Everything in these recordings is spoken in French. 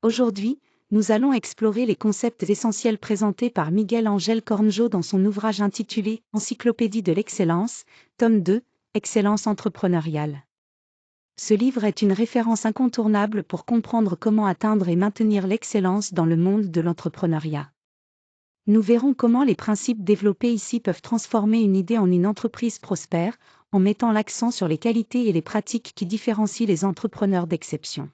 Aujourd'hui, nous allons explorer les concepts essentiels présentés par Miguel Ángel Cornejo dans son ouvrage intitulé Encyclopédie de l'excellence, tome 2, Excellence entrepreneuriale. Ce livre est une référence incontournable pour comprendre comment atteindre et maintenir l'excellence dans le monde de l'entrepreneuriat. Nous verrons comment les principes développés ici peuvent transformer une idée en une entreprise prospère, en mettant l'accent sur les qualités et les pratiques qui différencient les entrepreneurs d'exception.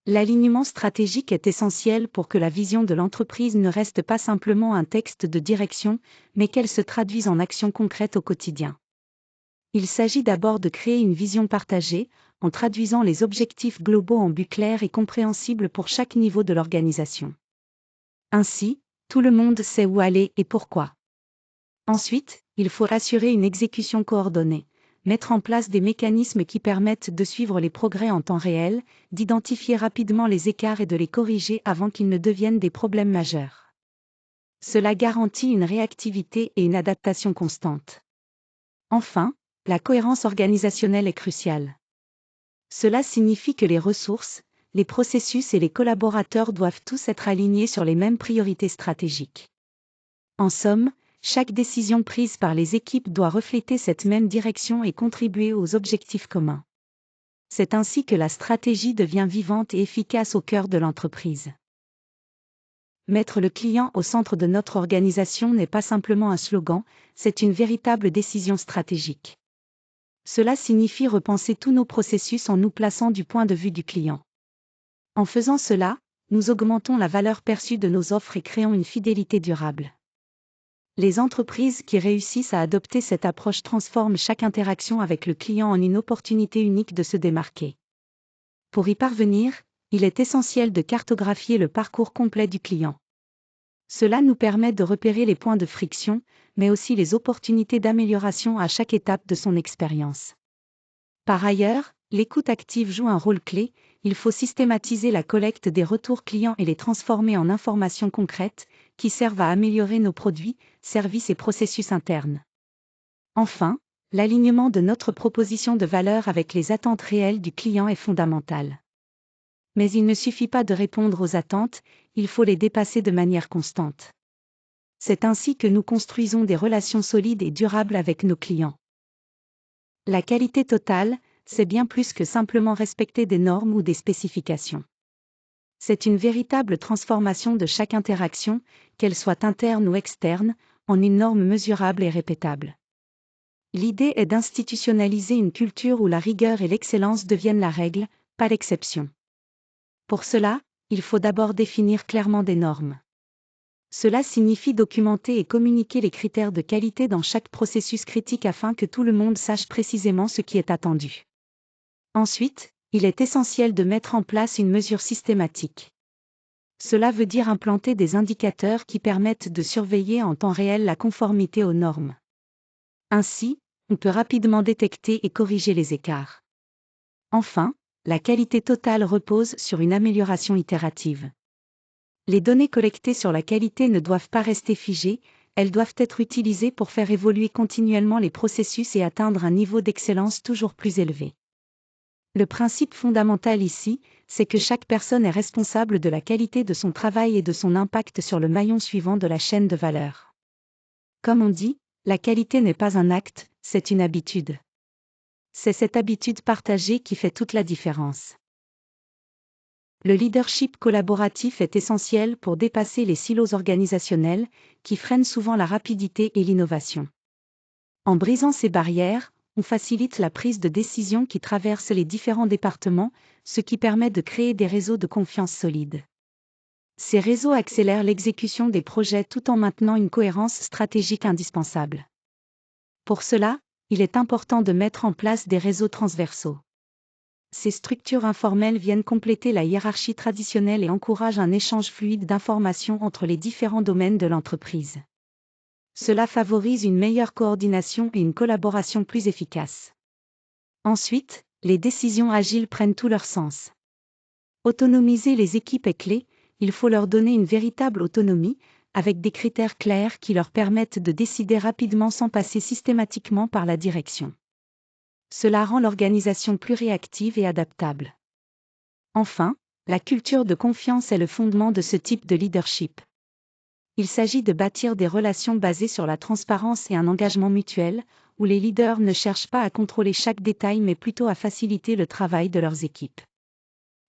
L'alignement stratégique est essentiel pour que la vision de l'entreprise ne reste pas simplement un texte de direction, mais qu'elle se traduise en actions concrètes au quotidien. Il s'agit d'abord de créer une vision partagée, en traduisant les objectifs globaux en buts clairs et compréhensibles pour chaque niveau de l'organisation. Ainsi, tout le monde sait où aller et pourquoi. Ensuite, il faut assurer une exécution coordonnée, mettre en place des mécanismes qui permettent de suivre les progrès en temps réel, d'identifier rapidement les écarts et de les corriger avant qu'ils ne deviennent des problèmes majeurs. Cela garantit une réactivité et une adaptation constante. Enfin, la cohérence organisationnelle est cruciale. Cela signifie que les ressources, les processus et les collaborateurs doivent tous être alignés sur les mêmes priorités stratégiques. En somme, chaque décision prise par les équipes doit refléter cette même direction et contribuer aux objectifs communs. C'est ainsi que la stratégie devient vivante et efficace au cœur de l'entreprise. Mettre le client au centre de notre organisation n'est pas simplement un slogan, c'est une véritable décision stratégique. Cela signifie repenser tous nos processus en nous plaçant du point de vue du client. En faisant cela, nous augmentons la valeur perçue de nos offres et créons une fidélité durable. Les entreprises qui réussissent à adopter cette approche transforment chaque interaction avec le client en une opportunité unique de se démarquer. Pour y parvenir, il est essentiel de cartographier le parcours complet du client. Cela nous permet de repérer les points de friction, mais aussi les opportunités d'amélioration à chaque étape de son expérience. Par ailleurs, l'écoute active joue un rôle clé, il faut systématiser la collecte des retours clients et les transformer en informations concrètes, qui servent à améliorer nos produits, services et processus internes. Enfin, l'alignement de notre proposition de valeur avec les attentes réelles du client est fondamental. Mais il ne suffit pas de répondre aux attentes, il faut les dépasser de manière constante. C'est ainsi que nous construisons des relations solides et durables avec nos clients. La qualité totale, c'est bien plus que simplement respecter des normes ou des spécifications. C'est une véritable transformation de chaque interaction, qu'elle soit interne ou externe, en une norme mesurable et répétable. L'idée est d'institutionnaliser une culture où la rigueur et l'excellence deviennent la règle, pas l'exception. Pour cela, il faut d'abord définir clairement des normes. Cela signifie documenter et communiquer les critères de qualité dans chaque processus critique afin que tout le monde sache précisément ce qui est attendu. Ensuite, il est essentiel de mettre en place une mesure systématique. Cela veut dire implanter des indicateurs qui permettent de surveiller en temps réel la conformité aux normes. Ainsi, on peut rapidement détecter et corriger les écarts. Enfin, la qualité totale repose sur une amélioration itérative. Les données collectées sur la qualité ne doivent pas rester figées, elles doivent être utilisées pour faire évoluer continuellement les processus et atteindre un niveau d'excellence toujours plus élevé. Le principe fondamental ici, c'est que chaque personne est responsable de la qualité de son travail et de son impact sur le maillon suivant de la chaîne de valeur. Comme on dit, la qualité n'est pas un acte, c'est une habitude. C'est cette habitude partagée qui fait toute la différence. Le leadership collaboratif est essentiel pour dépasser les silos organisationnels, qui freinent souvent la rapidité et l'innovation. En brisant ces barrières, on facilite la prise de décision qui traverse les différents départements, ce qui permet de créer des réseaux de confiance solides. Ces réseaux accélèrent l'exécution des projets tout en maintenant une cohérence stratégique indispensable. Pour cela, il est important de mettre en place des réseaux transversaux. Ces structures informelles viennent compléter la hiérarchie traditionnelle et encouragent un échange fluide d'informations entre les différents domaines de l'entreprise. Cela favorise une meilleure coordination et une collaboration plus efficace. Ensuite, les décisions agiles prennent tout leur sens. Autonomiser les équipes est clé, il faut leur donner une véritable autonomie, avec des critères clairs qui leur permettent de décider rapidement sans passer systématiquement par la direction. Cela rend l'organisation plus réactive et adaptable. Enfin, La culture de confiance est le fondement de ce type de leadership. Il s'agit de bâtir des relations basées sur la transparence et un engagement mutuel, où les leaders ne cherchent pas à contrôler chaque détail mais plutôt à faciliter le travail de leurs équipes.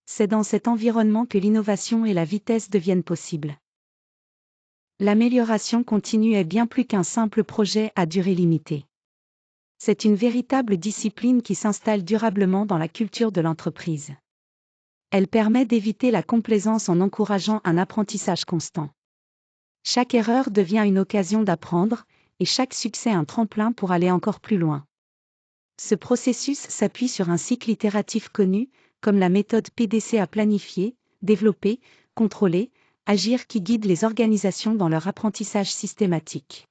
C'est dans cet environnement que l'innovation et la vitesse deviennent possibles. L'amélioration continue est bien plus qu'un simple projet à durée limitée. C'est une véritable discipline qui s'installe durablement dans la culture de l'entreprise. Elle permet d'éviter la complaisance en encourageant un apprentissage constant. Chaque erreur devient une occasion d'apprendre, et chaque succès un tremplin pour aller encore plus loin. Ce processus s'appuie sur un cycle itératif connu, comme la méthode PDC à planifier, développer, contrôler, agir qui guide les organisations dans leur apprentissage systématique.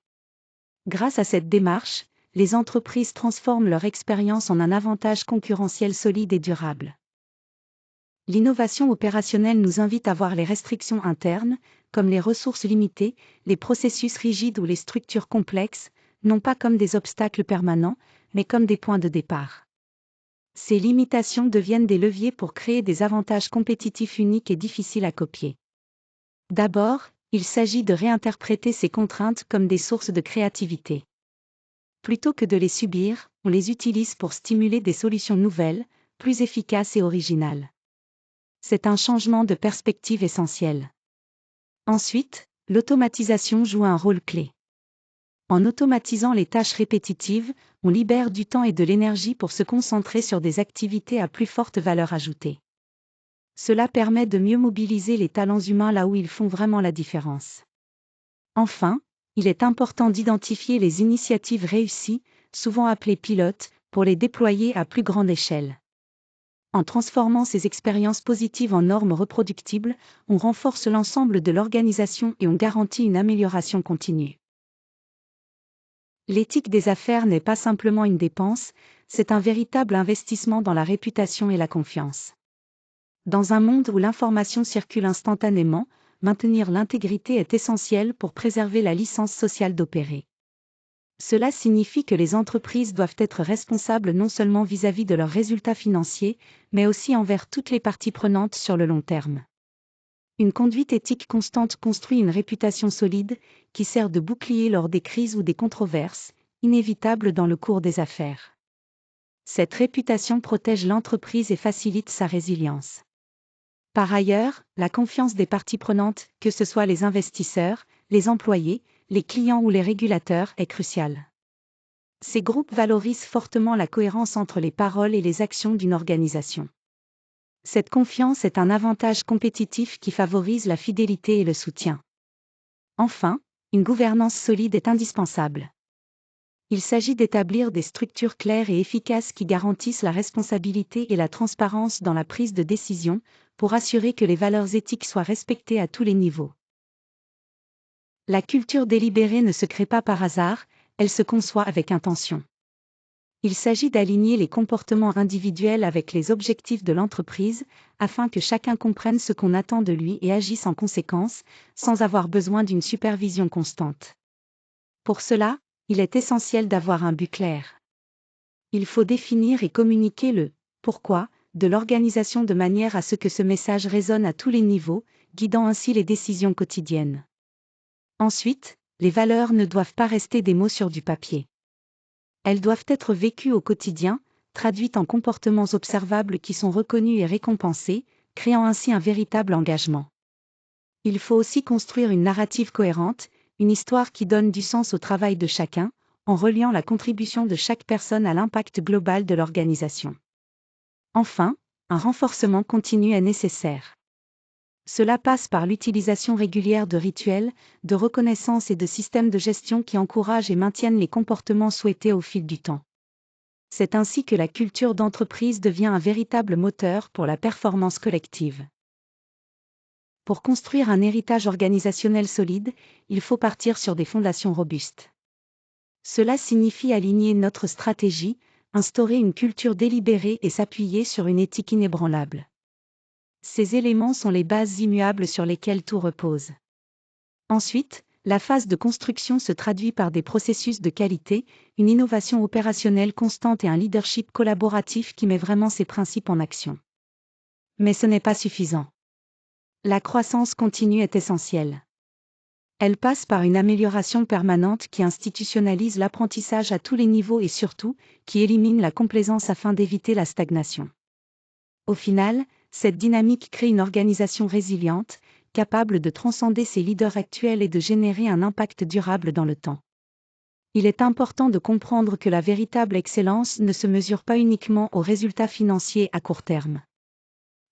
Grâce à cette démarche, les entreprises transforment leur expérience en un avantage concurrentiel solide et durable. L'innovation opérationnelle nous invite à voir les restrictions internes, comme les ressources limitées, les processus rigides ou les structures complexes, non pas comme des obstacles permanents, mais comme des points de départ. Ces limitations deviennent des leviers pour créer des avantages compétitifs uniques et difficiles à copier. D'abord, il s'agit de réinterpréter ces contraintes comme des sources de créativité. Plutôt que de les subir, on les utilise pour stimuler des solutions nouvelles, plus efficaces et originales. C'est un changement de perspective essentiel. Ensuite, l'automatisation joue un rôle clé. En automatisant les tâches répétitives, on libère du temps et de l'énergie pour se concentrer sur des activités à plus forte valeur ajoutée. Cela permet de mieux mobiliser les talents humains là où ils font vraiment la différence. Enfin, il est important d'identifier les initiatives réussies, souvent appelées pilotes, pour les déployer à plus grande échelle. En transformant ces expériences positives en normes reproductibles, on renforce l'ensemble de l'organisation et on garantit une amélioration continue. L'éthique des affaires n'est pas simplement une dépense, c'est un véritable investissement dans la réputation et la confiance. Dans un monde où l'information circule instantanément, maintenir l'intégrité est essentiel pour préserver la licence sociale d'opérer. Cela signifie que les entreprises doivent être responsables non seulement vis-à-vis de leurs résultats financiers, mais aussi envers toutes les parties prenantes sur le long terme. Une conduite éthique constante construit une réputation solide, qui sert de bouclier lors des crises ou des controverses, inévitables dans le cours des affaires. Cette réputation protège l'entreprise et facilite sa résilience. Par ailleurs, la confiance des parties prenantes, que ce soit les investisseurs, les employés, les clients ou les régulateurs, est cruciale. Ces groupes valorisent fortement la cohérence entre les paroles et les actions d'une organisation. Cette confiance est un avantage compétitif qui favorise la fidélité et le soutien. Enfin, une gouvernance solide est indispensable. Il s'agit d'établir des structures claires et efficaces qui garantissent la responsabilité et la transparence dans la prise de décision, pour assurer que les valeurs éthiques soient respectées à tous les niveaux. La culture délibérée ne se crée pas par hasard, elle se conçoit avec intention. Il s'agit d'aligner les comportements individuels avec les objectifs de l'entreprise, afin que chacun comprenne ce qu'on attend de lui et agisse en conséquence, sans avoir besoin d'une supervision constante. Pour cela, il est essentiel d'avoir un but clair. Il faut définir et communiquer le « pourquoi » de l'organisation de manière à ce que ce message résonne à tous les niveaux, guidant ainsi les décisions quotidiennes. Ensuite, les valeurs ne doivent pas rester des mots sur du papier. Elles doivent être vécues au quotidien, traduites en comportements observables qui sont reconnus et récompensés, créant ainsi un véritable engagement. Il faut aussi construire une narrative cohérente, une histoire qui donne du sens au travail de chacun, en reliant la contribution de chaque personne à l'impact global de l'organisation. Enfin, un renforcement continu est nécessaire. Cela passe par l'utilisation régulière de rituels, de reconnaissance et de systèmes de gestion qui encouragent et maintiennent les comportements souhaités au fil du temps. C'est ainsi que la culture d'entreprise devient un véritable moteur pour la performance collective. Pour construire un héritage organisationnel solide, il faut partir sur des fondations robustes. Cela signifie aligner notre stratégie, instaurer une culture délibérée et s'appuyer sur une éthique inébranlable. Ces éléments sont les bases immuables sur lesquelles tout repose. Ensuite, la phase de construction se traduit par des processus de qualité, une innovation opérationnelle constante et un leadership collaboratif qui met vraiment ces principes en action. Mais ce n'est pas suffisant. La croissance continue est essentielle. Elle passe par une amélioration permanente qui institutionnalise l'apprentissage à tous les niveaux et surtout, qui élimine la complaisance afin d'éviter la stagnation. Au final, cette dynamique crée une organisation résiliente, capable de transcender ses leaders actuels et de générer un impact durable dans le temps. Il est important de comprendre que la véritable excellence ne se mesure pas uniquement aux résultats financiers à court terme.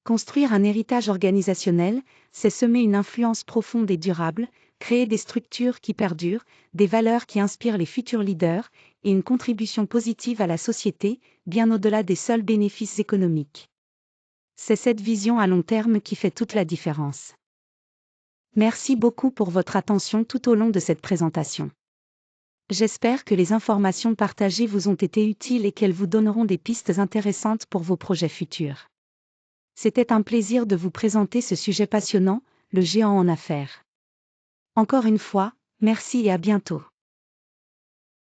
Construire un héritage organisationnel, c'est semer une influence profonde et durable, créer des structures qui perdurent, des valeurs qui inspirent les futurs leaders, et une contribution positive à la société, bien au-delà des seuls bénéfices économiques. C'est cette vision à long terme qui fait toute la différence. Merci beaucoup pour votre attention tout au long de cette présentation. J'espère que les informations partagées vous ont été utiles et qu'elles vous donneront des pistes intéressantes pour vos projets futurs. C'était un plaisir de vous présenter ce sujet passionnant, le géant en affaires. Encore une fois, merci et à bientôt.